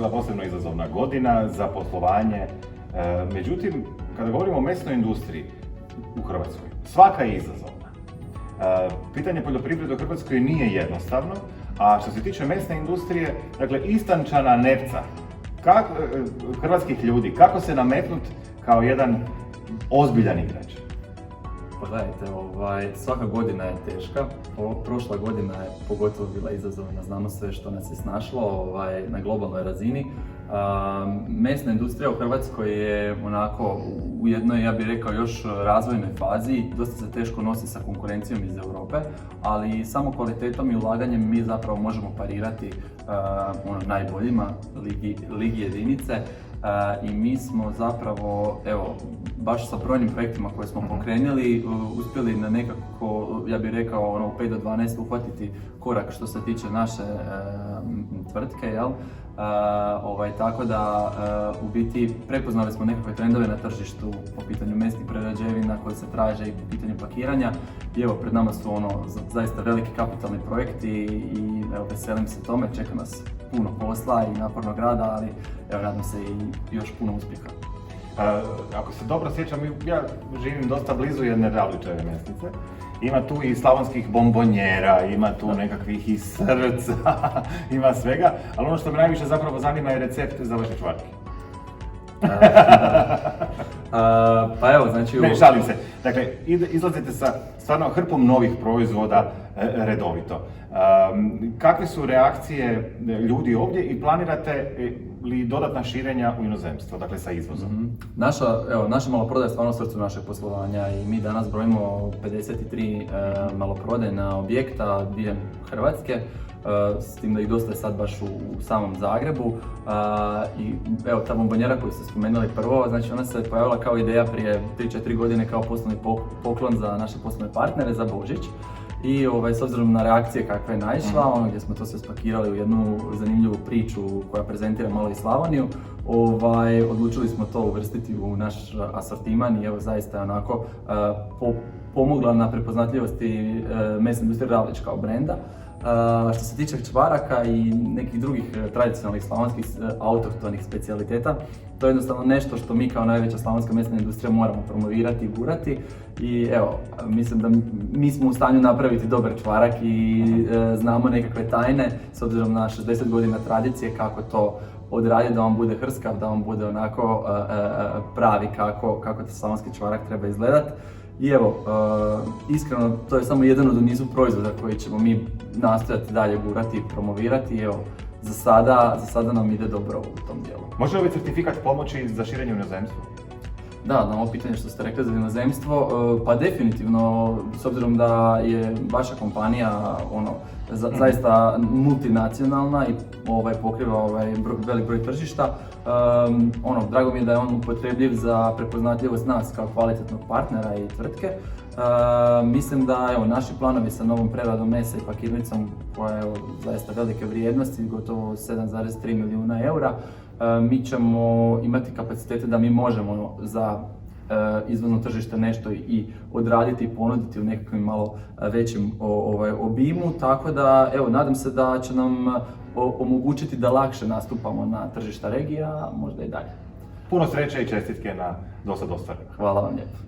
bila posebno izazovna godina za poslovanje. Međutim, kada govorimo o mesnoj industriji u Hrvatskoj, svaka je izazovna. Pitanje poljoprivrede u Hrvatskoj nije jednostavno, a što se tiče mesne industrije, dakle, istančana Nepca, hrvatskih ljudi, kako se nametnut kao jedan ozbiljan igrač? Pa gledajte, svaka godina je teška. Prošla godina je pogotovo bila izazovna, znamo sve što nas je snašlo na globalnoj razini. Mesna industrija u Hrvatskoj je onako u jednoj, ja bih rekao, još razvojnoj fazi. Dosta se teško nosi sa konkurencijom iz Europe, ali samo kvalitetom i ulaganjem mi zapravo možemo parirati najboljima ligi jedinice. I mi smo zapravo, evo, baš sa brojnim projektima koje smo pokrenuli, uspjeli na nekako, ja bih rekao, u 5 do 12 uhvatiti korak što se tiče naše tvrtke, jel? Tako da, u biti, prepoznali smo nekakve trendove na tržištu po pitanju mesnih prerađevina koje se traže i po pitanju pakiranja. I evo, pred nama su zaista veliki kapitalni projekti i evo, veselim se tome, čeka nas puno posla i napornog rada, ali evo, nadam se i još puno uspjeha. Ako se dobro sjećam, ja živim dosta blizu jedne Ravličeve mesnice. Ima tu i slavonskih bombonjera, ima tu nekakvih i srca, ima svega, ali ono što me najviše zapravo zanima je recept za vaše čvarke. Pa evo, znači... Ne, šalim se. Dakle, izlazite sa stvarno hrpom novih proizvoda redovito. Kakve su reakcije ljudi ovdje i planirate li dodatna širenja u inozemstvo, dakle sa izvozom? Naša maloprodaja je stvarno srcu našeg poslovanja i mi danas brojimo 53 maloprodajna objekta diljem Hrvatske. S tim da ih dosta je sad baš u samom Zagrebu. I evo, ta bombonjera koju ste spomenuli prvo, znači ona se pojavila kao ideja prije 3-4 godine kao poslovni poklon za naše poslovne partnere za Božić. I s obzirom na reakcije kakve je naišla, gdje smo to sve spakirali u jednu zanimljivu priču koja prezentira malo i Slavoniju, odlučili smo to uvrstiti u naš asortiman i evo zaista je onako pomogla na prepoznatljivosti mesne industrije Ravlić kao brenda. Što se tiče čvaraka i nekih drugih tradicionalnih slavonskih autohtonih specijaliteta, to je jednostavno nešto što mi kao najveća slavonska mesna industrija moramo promovirati i gurati. I evo, mislim da mi smo u stanju napraviti dobar čvarak i znamo nekakve tajne s obzirom na 60 godina tradicije kako to odraditi da on bude hrskav, da on bude onako pravi kako taj slavonski čvarak treba izgledat. I evo, iskreno, to je samo jedan od nizu proizvoda koji ćemo mi nastojati dalje gurati i promovirati. Evo, za sada nam ide dobro u tom dijelu. Može li certifikat pomoći za širenje u inozemstvu? Da, na ovo pitanje što ste rekli za inozemstvo, pa definitivno, s obzirom da je vaša kompanija zaista multinacionalna i pokriva velik broj tržišta, drago mi je da je on upotrebljiv za prepoznatljivost nas kao kvalitetnog partnera i tvrtke. Mislim da naši planovi sa novom preradom mesa i pakirnicom koja je zaista velike vrijednosti, gotovo 7,3 milijuna eura, mi ćemo imati kapacitete da mi možemo za izvozno tržište nešto i odraditi i ponuditi u nekakvim malo većim obimu, tako da nadam se da će nam omogućiti da lakše nastupamo na tržišta regija, možda i dalje. Puno sreće i čestitke na dosad ostvareno. Hvala vam lijepo.